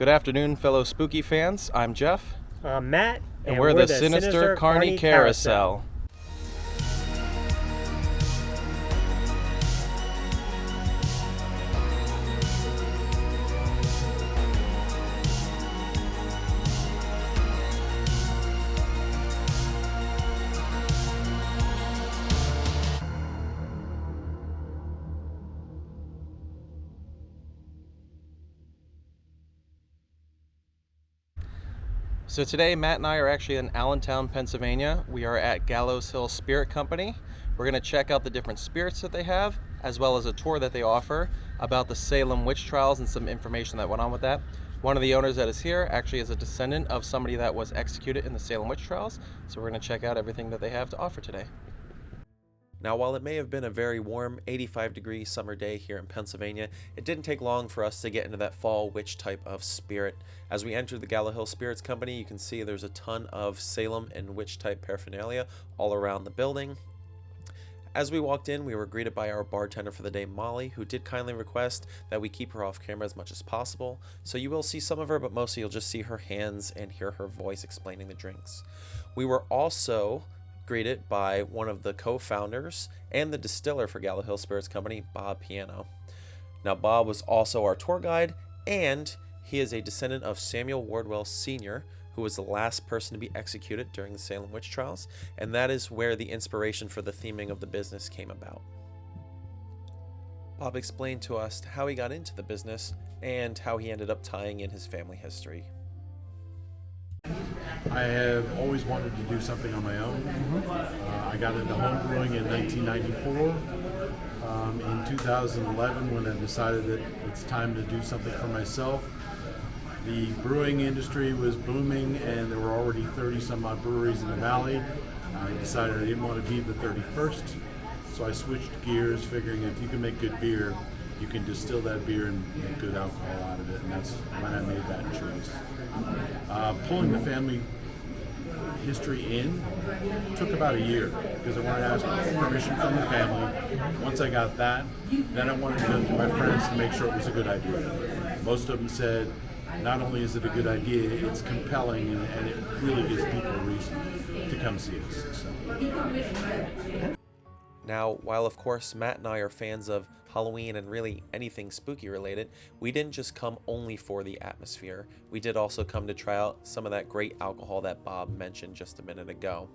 Good afternoon, fellow spooky fans. I'm Jeff. I'm Matt. And we're the Sinister Carny Carousel. So today, Matt and I are actually in Allentown, Pennsylvania. We are at Gallows Hill Spirits Company. We're going to check out the different spirits that they have, as well as a tour that they offer about the Salem Witch Trials and some information that went on with that. One of the owners that is here actually is a descendant of somebody that was executed in the Salem Witch Trials. So we're going to check out everything that they have to offer today. Now, while it may have been a very warm 85-degree summer day here in Pennsylvania, it didn't take long for us to get into that fall witch type of spirit. As we entered the Gallows Hill Spirits Company, you can see there's a ton of Salem and witch type paraphernalia all around the building. As we walked in, we were greeted by our bartender for the day, Molly, who did kindly request that we keep her off camera as much as possible. So you will see some of her, but mostly you'll just see her hands and hear her voice explaining the drinks. We were also greeted by one of the co-founders and the distiller for Gallows Hill Spirits Company, Bob Piano. Now, Bob was also our tour guide, and he is a descendant of Samuel Wardwell Sr., who was the last person to be executed during the Salem Witch Trials, and that is where the inspiration for the theming of the business came about. Bob explained to us how he got into the business and how he ended up tying in his family history. I have always wanted to do something on my own. I got into home brewing in 1994. In 2011, when I decided that it's time to do something for myself, the brewing industry was booming and there were already 30 some odd breweries in the valley. I decided I didn't want to be the 31st, so I switched gears, figuring if you can make good beer, you can distill that beer and make good alcohol out of it, and that's when I made that choice. Pulling the family history in took about a year because I wanted to ask permission from the family. Once I got that, then I wanted to go through my friends to make sure it was a good idea. Most of them said, not only is it a good idea, it's compelling and it really gives people a reason to come see us. So. Now, while of course Matt and I are fans of Halloween and really anything spooky related, we didn't just come only for the atmosphere. We did also come to try out some of that great alcohol that Bob mentioned just a minute ago.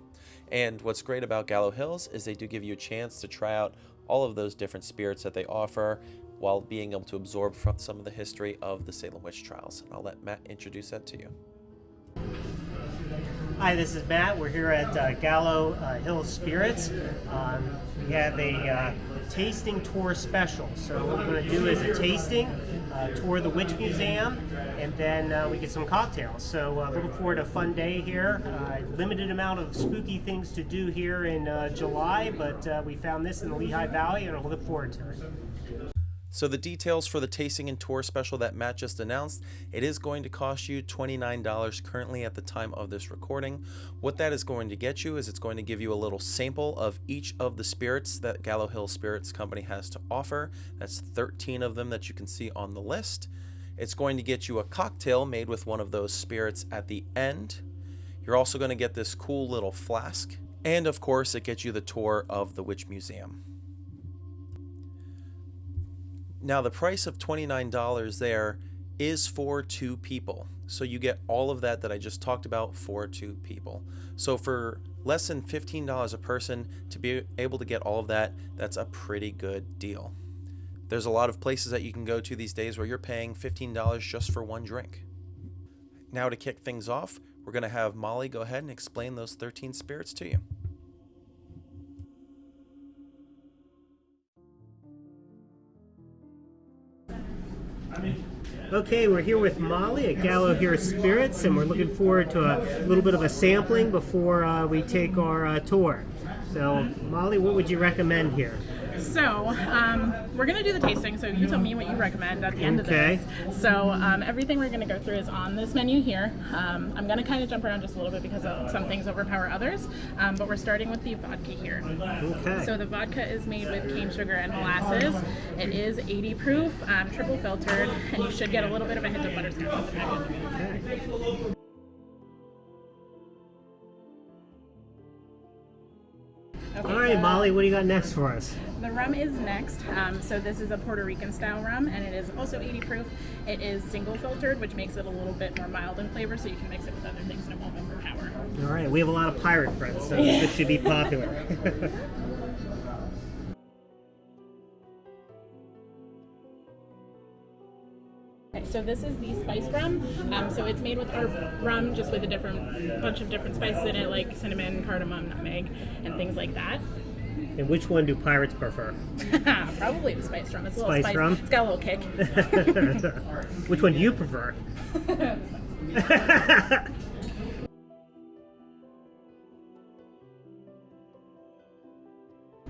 And what's great about Gallows Hills is they do give you a chance to try out all of those different spirits that they offer while being able to absorb from some of the history of the Salem Witch Trials. And I'll let Matt introduce that to you. Hi, this is Matt. We're here at Gallows Hill Spirits. We have a tasting tour special. So what we're going to do is a tasting, tour the Witch Museum, and then we get some cocktails. So looking forward to a fun day here. Limited amount of spooky things to do here in July, but we found this in the Lehigh Valley, and we'll look forward to it. So the details for the tasting and tour special that Matt just announced, it is going to cost you $29 currently at the time of this recording. What that is going to get you is it's going to give you a little sample of each of the spirits that Gallows Hill Spirits Company has to offer. That's 13 of them that you can see on the list. It's going to get you a cocktail made with one of those spirits at the end. You're also going to get this cool little flask. And of course, it gets you the tour of the Witch Museum. Now, the price of $29 there is for 2 people. So you get all of that I just talked about for 2 people. So for less than $15 a person to be able to get all of that, that's a pretty good deal. There's a lot of places that you can go to these days where you're paying $15 just for one drink. Now, to kick things off, we're going to have Molly go ahead and explain those 13 spirits to you. Okay, we're here with Molly at Gallows Hill Spirits, and we're looking forward to a little bit of a sampling before we take our tour. So, Molly, what would you recommend here? So, we're going to do the tasting, so you tell me what you recommend at the end of this. So, everything we're going to go through is on this menu here. I'm going to kind of jump around just a little bit because some things overpower others, but we're starting with the vodka here. Okay. So the vodka is made with cane sugar and molasses. It is 80 proof, triple filtered, and you should get a little bit of a hint of butterscotch at the back end. Okay. Okay, All right, Molly, what do you got next for us? the rum is next. So this is a Puerto Rican style rum, and it is also 80 proof. It is single filtered, which makes it a little bit more mild in flavor, so you can mix it with other things and it won't overpower. All right, we have a lot of pirate friends, so this should be popular. Okay, so this is the spiced rum. So it's made with our rum, just with a bunch of different spices in it, like cinnamon, cardamom, nutmeg, and things like that. And which one do pirates prefer? Probably the spiced rum. It's a little Spiced spicy. rum? It's got a little kick. Which one do you prefer?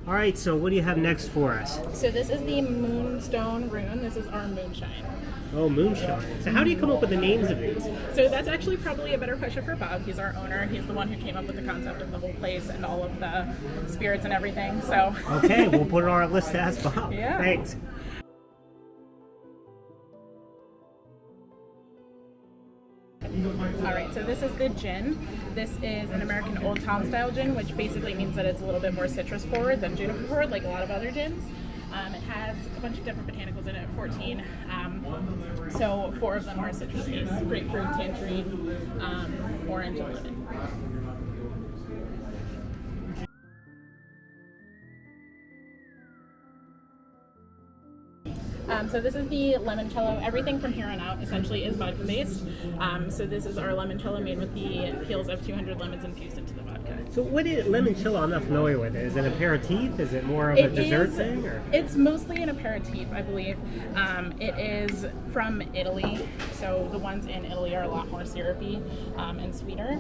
All right, so what do you have next for us? So this is the Moonstone Rune. This is our moonshine. Oh, moonshine. So how do you come up with the names of these? So that's actually probably a better question for Bob. He's our owner. He's the one who came up with the concept of the whole place and all of the spirits and everything. So Okay, we'll put it on our list to ask Bob. Yeah. Thanks. All right, so this is the gin. This is an American Old Tom style gin, which basically means that it's a little bit more citrus forward than juniper forward, like a lot of other gins. It has a bunch of different botanicals in it, 14. So 4 of them are citrus based: grapefruit, tangerine, orange, and lemon. So this is the limoncello. Everything from here on out essentially is vodka based. So this is our limoncello made with the peels of 200 lemons infused into the vodka. So what is limoncello? I'm not familiar with it. Is it an aperitif? Is it more of a dessert thing? Or? It's mostly an aperitif, I believe. It is from Italy, so the ones in Italy are a lot more syrupy and sweeter.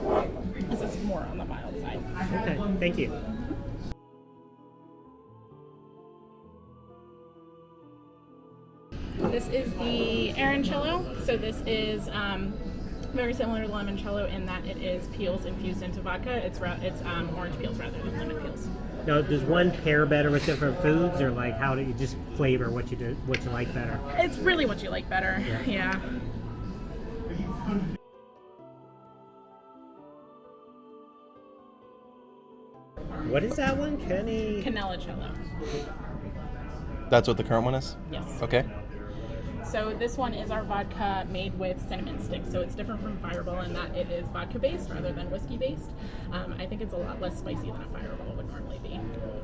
This is more on the mild side. Okay, thank you. This is the Arancello. So this is very similar to limoncello in that it is peels infused into vodka. It's orange peels rather than lemon peels. Now, does one pair better with different foods, or like how do you just flavor what you like better? It's really what you like better. Yeah. What is that one, Kenny? Canelicello. That's what the current one is? Yes. Okay. So this one is our vodka made with cinnamon sticks. So it's different from Fireball in that it is vodka based rather than whiskey based. I think it's a lot less spicy than a Fireball would normally be.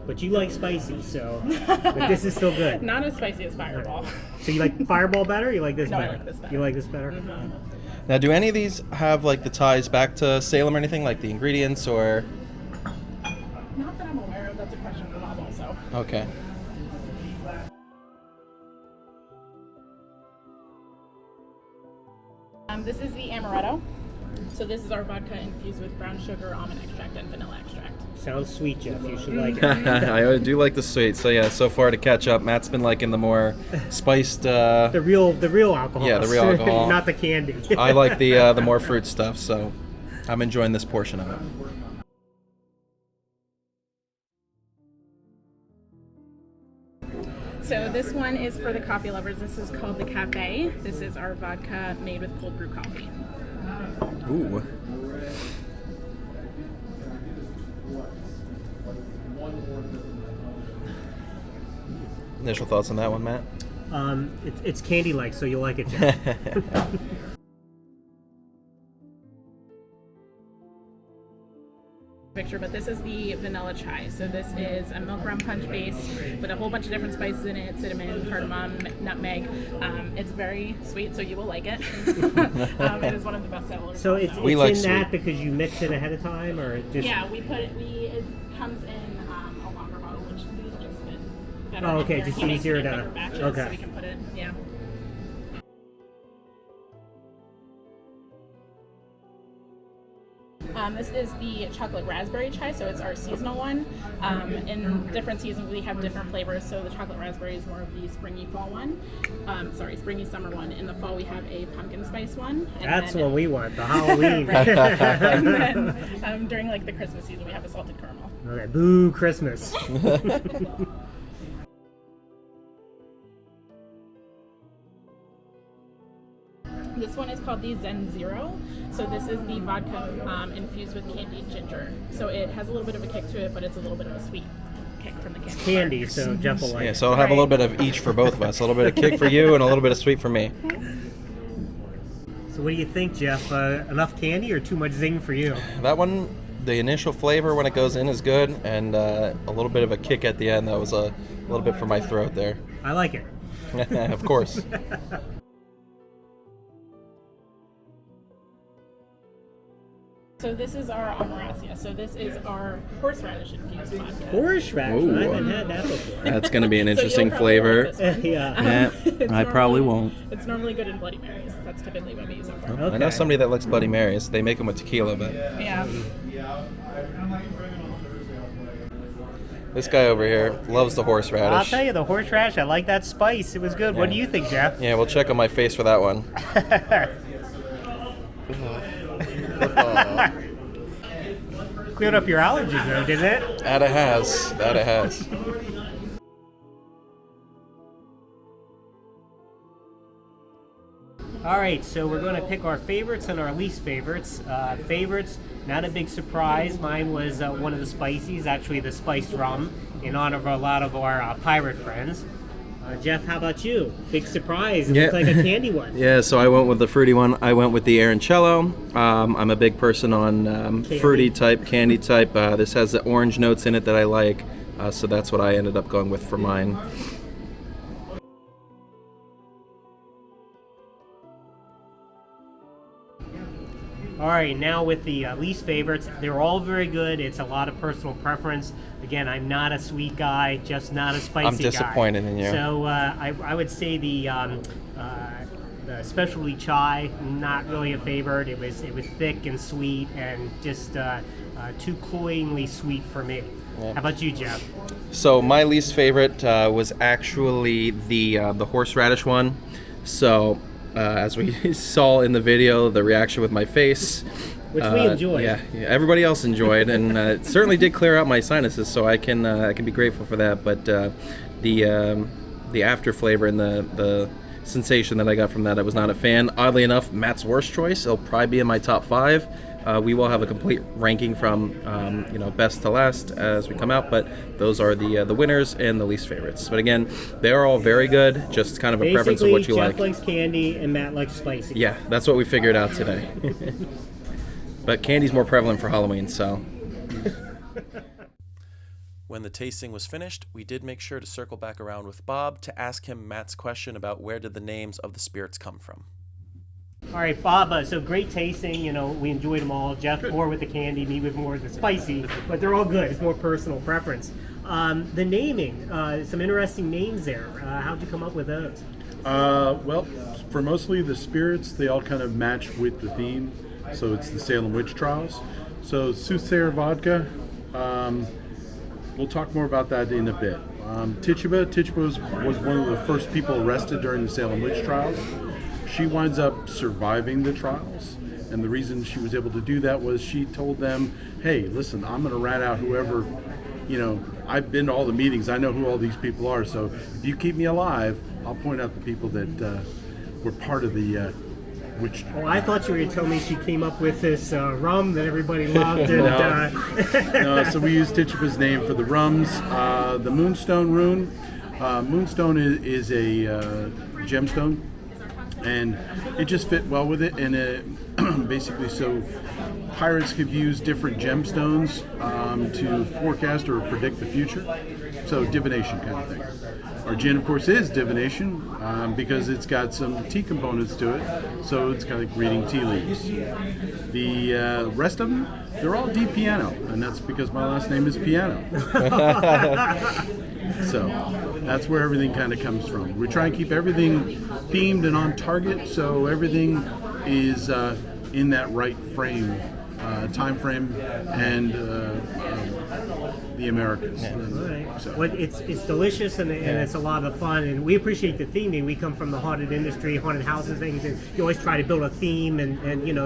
But you like spicy, so but this is still good. Not as spicy as Fireball. So you like Fireball better, or you like this No, I better? like this better. You like this better? Mm-hmm. Now, do any of these have like the ties back to Salem or anything, like the ingredients or? Not that I'm aware of. That's a question for Bob also. Okay. This is the Amaretto. So this is our vodka infused with brown sugar, almond extract, and vanilla extract. Sounds sweet, Jeff. You should like it. I do like the sweet. So yeah, so far to catch up, Matt's been liking the more spiced. The real alcohol. Yeah, the real alcohol. Not the candy. I like the more fruit stuff, so I'm enjoying this portion of it. So this one is for the coffee lovers. This is called the Cafe. This is our vodka made with cold brew coffee. Ooh. Initial thoughts on that one, Matt? It's candy-like, so you'll like it, Jeff. Picture, but this is the vanilla chai. So this is a milk rum punch base with a whole bunch of different spices in it: cinnamon, cardamom, nutmeg. It's very sweet, so you will like it. It is one of the best sellers. So it's We like in sweet. that because you mix it ahead of time, or it just? Yeah, it comes in a longer bottle, which these just fit better. Oh, in okay, here. just He makes easier it in to- bigger batches, okay. so we can put it. Yeah. This is the chocolate raspberry chai, so it's our seasonal one. In different seasons, we have different flavors. So the chocolate raspberry is more of the springy fall one. Springy summer one. In the fall, we have a pumpkin spice one. That's what we want, the Halloween. And then during like the Christmas season, we have a salted caramel. Okay, boo Christmas. This one is called the Zen Zero. So this is the vodka infused with candied ginger. So it has a little bit of a kick to it, but it's a little bit of a sweet kick from the candy. It's candy, so Jeff will like Yeah, it. so I'll have a little bit of each for both of us. A little bit of kick for you and a little bit of sweet for me. So what do you think, Jeff? Enough candy or too much zing for you? That one, the initial flavor when it goes in is good, and a little bit of a kick at the end. That was a little bit for my throat there. I like it. Of course. So this is our Amaracea. So this is our horseradish infused vodka. Horseradish. Ooh. I haven't had that before. That's going to be an So interesting you'll probably flavor. like this one. Yeah. It's I probably normally- won't. It's normally good in Bloody Marys. That's typically what we use it for. Okay. I know somebody that likes Bloody Marys. They make them with tequila, but Yeah. this guy over here loves the I'll horseradish. tell you, the horseradish, I like that spice. It was good. What do you think, Jeff? Yeah, we'll check on my face for that one. Cleared up your allergies, though, didn't it? That it has. That it has. All right, so we're going to pick our favorites and our least favorites. Favorites, not a big surprise. Mine was one of the spices, actually the spiced rum, in honor of a lot of our pirate friends. Jeff, how about you? Big surprise. It Yeah. looked like a candy one. Yeah, so I went with the fruity one. I went with the Arancello. I'm a big person on fruity type, candy type. This has the orange notes in it that I like, so that's what I ended up going with for mine. All right, now with the least favorites, they're all very good. It's a lot of personal preference. Again, I'm not a sweet guy, just not a spicy guy. I'm disappointed in you. So I would say the specialty chai, not really a favorite. It was thick and sweet and just too cloyingly sweet for me. Yeah. How about you, Jeff? So my least favorite was actually the horseradish one. So as we saw in the video, the reaction with my face, Which we enjoyed. Yeah, everybody else enjoyed, and it certainly did clear out my sinuses. So I can be grateful for that. But the after flavor and the sensation that I got from that, I was not a fan. Oddly enough, Matt's worst choice. It'll probably be in my top 5. We will have a complete ranking from best to last as we come out, but those are the winners and the least favorites. But again, they are all very good. Just kind of a preference of what you Jeff like. likes candy and Matt likes spicy. Yeah, that's what we figured out today. But candy's more prevalent for Halloween, so. When the tasting was finished, we did make sure to circle back around with Bob to ask him Matt's question about where did the names of the spirits come from. All right, Bob, so great tasting. We enjoyed them all. Jeff more with the candy, me with more of the spicy, but they're all good. It's more personal preference. The naming, some interesting names there. How'd you come up with those? Well, for mostly the spirits, they all kind of match with the theme. So it's the Salem Witch Trials. So Soothsayer Vodka, we'll talk more about that in a bit. Tituba was one of the first people arrested during the Salem Witch Trials. She winds up surviving the trials, and the reason she was able to do that was she told them, hey, listen, I'm going to rat out whoever, I've been to all the meetings, I know who all these people are, so if you keep me alive, I'll point out the people that were part of the witch trial. Oh, I thought you were going to tell me she came up with this rum that everybody loved. And, No, so we used Tituba's name for the rums. The Moonstone rune. Moonstone is a gemstone, and it just fit well with it. And it basically, so pirates could use different gemstones to forecast or predict the future. So divination kind of thing. Our gin, of course, is divination because it's got some tea components to it. So it's kind of like reading tea leaves. The rest of them, they're all D piano, and that's because my last name is Piano. So that's where everything kind of comes from. We try and keep everything themed and on target, so everything is in that right frame time frame and the Americas. Right. So. Well, it's delicious and it's a lot of fun, and we appreciate the theming. We come from the haunted industry, haunted houses, things, and you always try to build a theme and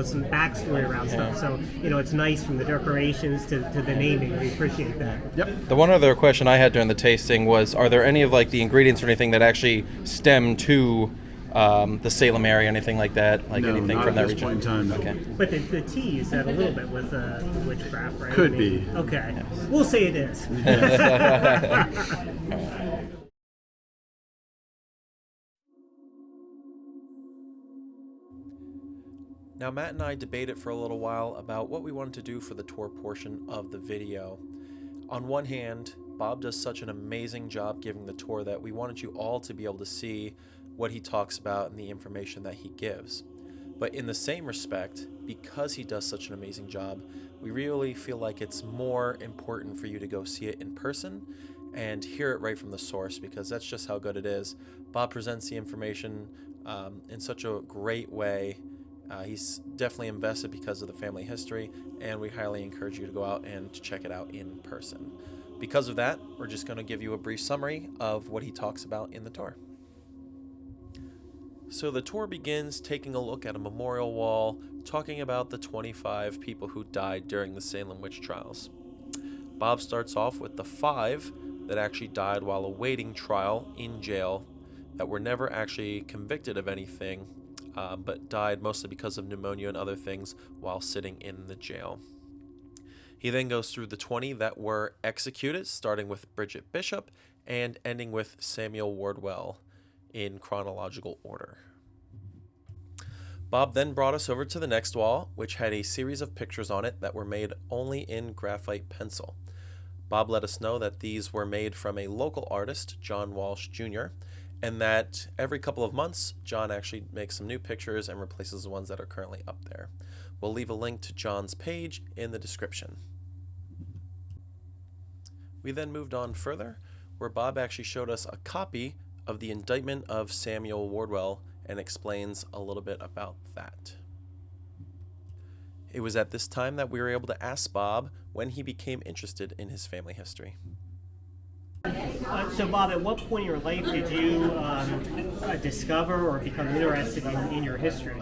some backstory around stuff. So it's nice from the decorations to the naming. We appreciate that. Yep. The one other question I had during the tasting was, are there any of like the ingredients or anything that actually stem to the Salem area, anything like that? Like No, anything not from at that this region? point in time. No. Okay. But the tea is that a little bit with witchcraft, right? Could be. Okay. We'll say it is. Now, Matt and I debated for a little while about what we wanted to do for the tour portion of the video. On one hand, Bob does such an amazing job giving the tour that we wanted you all to be able to see what he talks about and the information that he gives. But in the same respect, because he does such an amazing job, we really feel like it's more important for you to go see it in person and hear it right from the source, because that's just how good it is. Bob presents the information in such a great way. He's definitely invested because of the family history, and we highly encourage you to go out and to check it out in person. Because of that, we're just going to give you a brief summary of what he talks about in the tour. So the tour begins taking a look at a memorial wall, talking about the 25 people who died during the Salem Witch Trials. Bob starts off with the 5 that actually died while awaiting trial in jail, that were never actually convicted of anything, but died mostly because of pneumonia and other things while sitting in the jail. He then goes through the 20 that were executed, starting with Bridget Bishop and ending with Samuel Wardwell in chronological order. Bob then brought us over to the next wall, which had a series of pictures on it that were made only in graphite pencil. Bob let us know that these were made from a local artist, John Walsh Jr., and that every couple of months, John actually makes some new pictures and replaces the ones that are currently up there. We'll leave a link to John's page in the description. We then moved on further, where Bob actually showed us a copy of the indictment of Samuel Wardwell and explains a little bit about that. It was at this time that we were able to ask Bob when he became interested in his family history. So, Bob, at what point in your life did you discover or become interested in your history?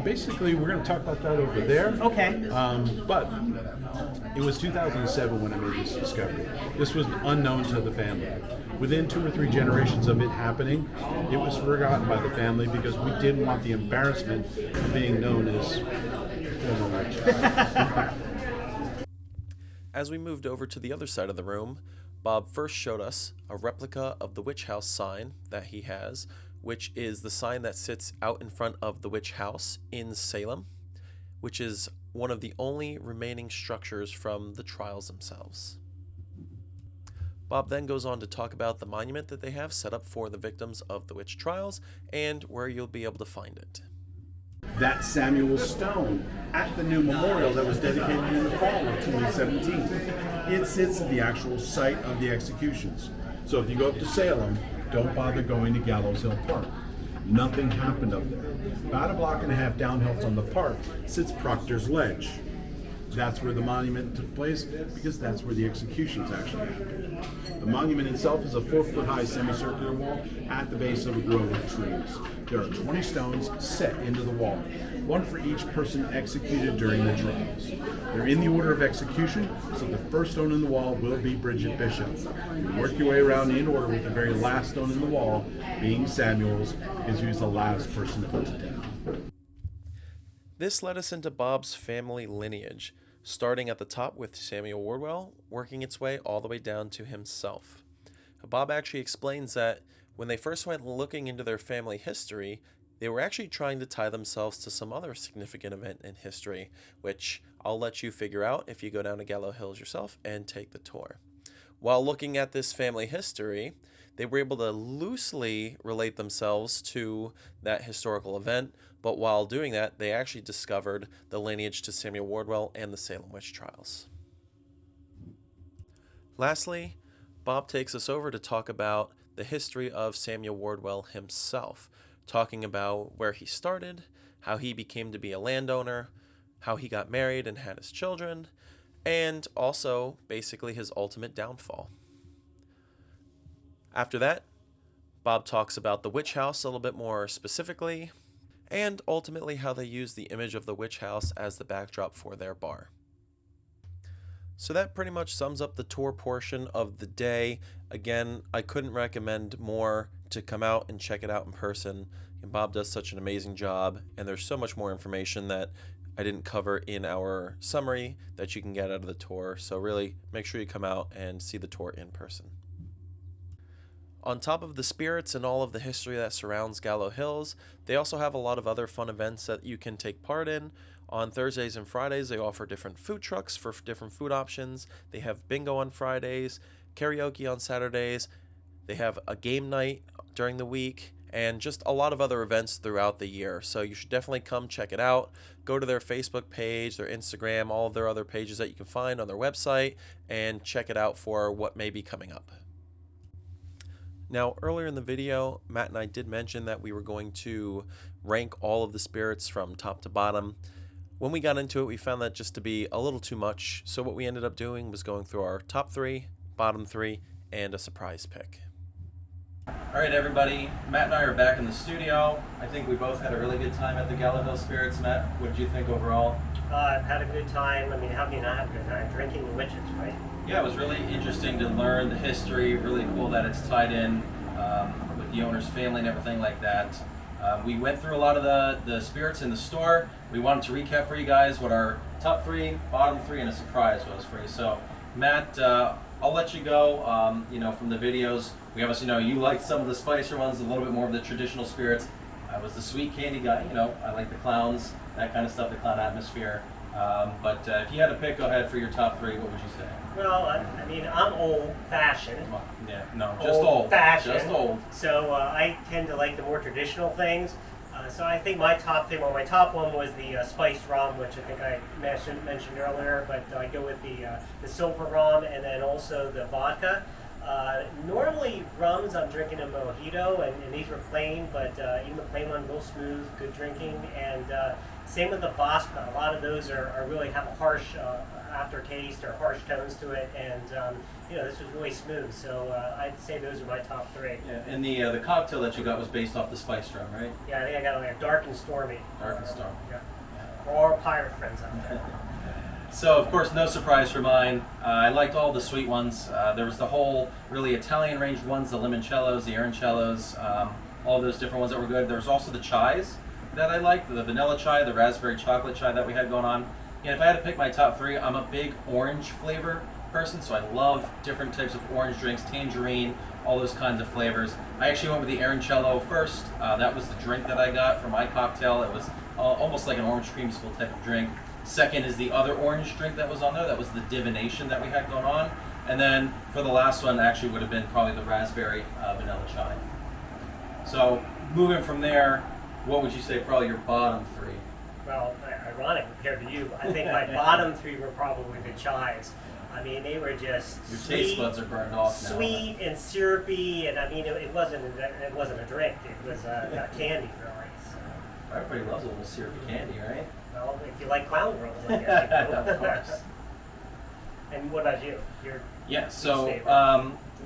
Basically, we're going to talk about that over there. Okay. But it was 2007 when I made this discovery. This was unknown to the family. Within 2 or 3 generations of it happening, it was forgotten by the family because we didn't want the embarrassment of being known as former witch. As we moved over to the other side of the room, Bob first showed us a replica of the witch house sign that he has, which is the sign that sits out in front of the witch house in Salem, which is one of the only remaining structures from the trials themselves. Bob then goes on to talk about the monument that they have set up for the victims of the witch trials and where you'll be able to find it. That Samuel stone at the new memorial that was dedicated in the fall of 2017. It sits at the actual site of the executions. So if you go up to Salem, don't bother going to Gallows Hill Park. Nothing happened up there. About a block and a half downhill from the park sits Proctor's Ledge. That's where the monument took place because that's where the executions actually happened. The monument itself is a 4-foot-high semicircular wall at the base of a grove of trees. There are 20 stones set into the wall, one for each person executed during the trials. They're in the order of execution, so the first stone in the wall will be Bridget Bishop. You work your way around in order with the very last stone in the wall being Samuel's, because he was the last person put to death. This led us into Bob's family lineage, starting at the top with Samuel Wardwell, working its way all the way down to himself. Bob actually explains that when they first went looking into their family history, they were actually trying to tie themselves to some other significant event in history, which I'll let you figure out if you go down to Gallows Hills yourself and take the tour. While looking at this family history, they were able to loosely relate themselves to that historical event, but while doing that, they actually discovered the lineage to Samuel Wardwell and the Salem Witch Trials. Lastly, Bob takes us over to talk about the history of Samuel Wardwell himself, talking about where he started, how he became to be a landowner, how he got married and had his children, and also basically his ultimate downfall. After that, Bob talks about the witch house a little bit more specifically, and ultimately how they use the image of the witch house as the backdrop for their bar. So that pretty much sums up the tour portion of the day. Again, I couldn't recommend more to come out and check it out in person. And Bob does such an amazing job, and there's so much more information that I didn't cover in our summary that you can get out of the tour. So really make sure you come out and see the tour in person. On top of the spirits and all of the history that surrounds Gallows Hills, they also have a lot of other fun events that you can take part in. On Thursdays and Fridays, they offer different food trucks for different food options. They have bingo on Fridays, karaoke on Saturdays. They have a game night during the week, and just a lot of other events throughout the year. So you should definitely come check it out. Go to their Facebook page, their Instagram, all of their other pages that you can find on their website, and check it out for what may be coming up. Now, earlier in the video, Matt and I did mention that we were going to rank all of the spirits from top to bottom. When we got into it, we found that just to be a little too much, so what we ended up doing was going through our top 3, bottom 3, and a surprise pick. All right, everybody, Matt and I are back in the studio. I think we both had a really good time at the Gallows Hill Spirits. Matt, what did you think overall? I've had a good time. I mean, how can you not have a good time? Drinking the witches, right? Yeah, it was really interesting to learn the history. Really cool that it's tied in with the owner's family and everything like that. We went through a lot of the spirits in the store. We wanted to recap for you guys what our top 3, bottom 3, and a surprise was for you. So, Matt, I'll let you go. From the videos, we obviously know you liked some of the spicier ones, a little bit more of the traditional spirits. I was the sweet candy guy. I like the clowns, that kind of stuff, the clown atmosphere. But if you had to pick, go ahead for your top 3. What would you say? Well, I mean, I'm old-fashioned. Yeah, no, just old. Fashioned. Just old. So I tend to like the more traditional things. So I think my top thing, my top one was the spiced rum, which I think I mentioned earlier. But I go with the silver rum and then also the vodka. Normally rums, I'm drinking a mojito, and these were plain, but even the plain one, real smooth, good drinking. And same with the vodka. A lot of those are really have a harsh aftertaste or harsh tones to it, and this was really smooth. So I'd say those are my top 3. Yeah, and the cocktail that you got was based off the spiced rum, right? Yeah, I think I got like a dark and stormy. Dark and stormy. Yeah. For all our pirate friends out there. So, of course, no surprise for mine. I liked all the sweet ones. There was the whole really Italian range ones, the limoncellos, the arancellos, all those different ones that were good. There was also the chais that I liked, the vanilla chai, the raspberry chocolate chai that we had going on. And if I had to pick my top 3, I'm a big orange flavor person, so I love different types of orange drinks, tangerine, all those kinds of flavors. I actually went with the arancello first. That was the drink that I got for my cocktail. It was almost like an orange creamsicle type of drink. Second is the other orange drink that was on there. That was the divination that we had going on. And then for the last one, actually would have been probably the raspberry vanilla chai. So moving from there, what would you say probably your bottom 3? Well, ironic compared to you, I think my bottom 3 were probably the chais. I mean, they were just your sweet, taste buds are burned off now. Sweet and syrupy, and I mean, it wasn't a drink. It was a candy, really. So. Everybody loves a little syrupy candy, right? Well, if you like clown girls, I guess you do. Of course. And what about you? Yeah, so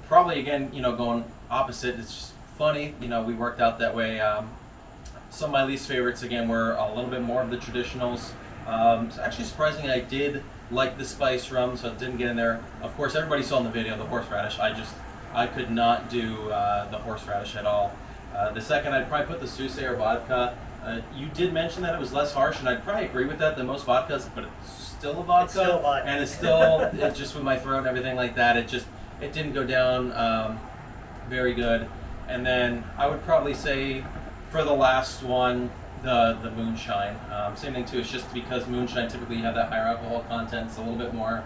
probably again, going opposite. It's just funny, we worked out that way. Some of my least favorites again were a little bit more of the traditionals. It's actually surprising I did like the spice rum, so it didn't get in there. Of course, everybody saw in the video the horseradish. I could not do the horseradish at all. The second, I'd probably put the Soothsayer vodka. You did mention that it was less harsh, and I'd probably agree with that than most vodkas, but it's still a vodka. It's still vodka. And it's still, just with my throat and everything like that, it didn't go down very good. And then I would probably say for the last one, the moonshine. Same thing too, it's just because moonshine typically you have that higher alcohol content. It's a little bit more,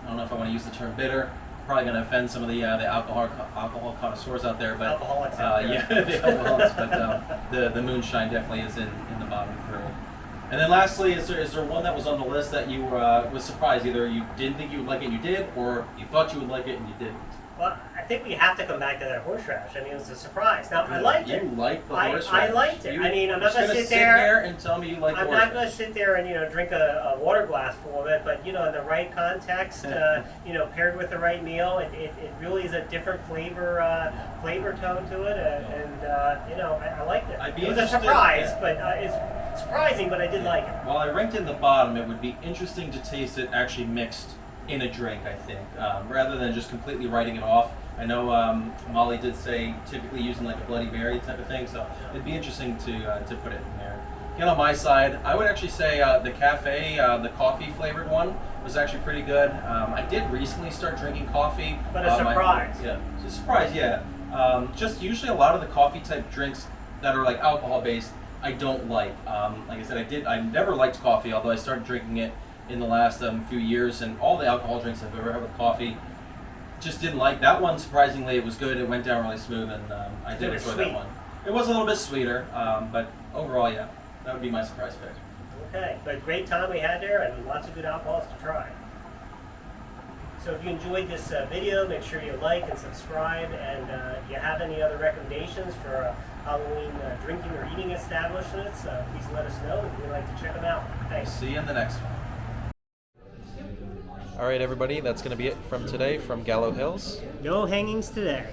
I don't know if I want to use the term bitter. Probably going to offend some of the alcohol connoisseurs out there, but alcoholics out there. yeah, the alcoholics. But the moonshine definitely is in the bottom 3. And then lastly, is there one that was on the list that you was surprised? Either you didn't think you would like it and you did, or you thought you would like it and you didn't? Well, I think we have to come back to that horseradish. I mean, it was a surprise. Now, I liked it. You like the I horseradish. liked it. You I mean, I'm not just going to gonna sit there and tell me you like I'm horseradish. not going to sit there and drink a water glass full of it, but in the right context, paired with the right meal, it really is a different flavor tone to it, I liked it. I'd be It was a interested- surprise, yeah. but it's surprising, but I did like it. While I ranked in the bottom, it would be interesting to taste it actually mixed in a drink, I think, rather than just completely writing it off. I know Molly did say typically using like a Bloody Mary type of thing, so it'd be interesting to put it in there. Again, on my side, I would actually say the cafe, the coffee flavored one, was actually pretty good. I did recently start drinking coffie. But a surprise. Yeah, it's a surprise, yeah. Just usually a lot of the coffee type drinks that are like alcohol based, I don't like. Like I said, I never liked coffee, although I started drinking it in the last few years, and all the alcohol drinks I've ever had with coffee, just didn't like that one. Surprisingly, it was good. It went down really smooth, and I did It was enjoy sweet. that one. It was a little bit sweeter, but overall, yeah, that would be my surprise pick. Okay, but great time we had there and lots of good alcohols to try. So if you enjoyed this video, make sure you like and subscribe, and if you have any other recommendations for Halloween drinking or eating establishments, please let us know, and we'd like to check them out. Thanks. See you in the next one. All right, everybody, that's going to be it from today from Gallow Hills. No hangings today.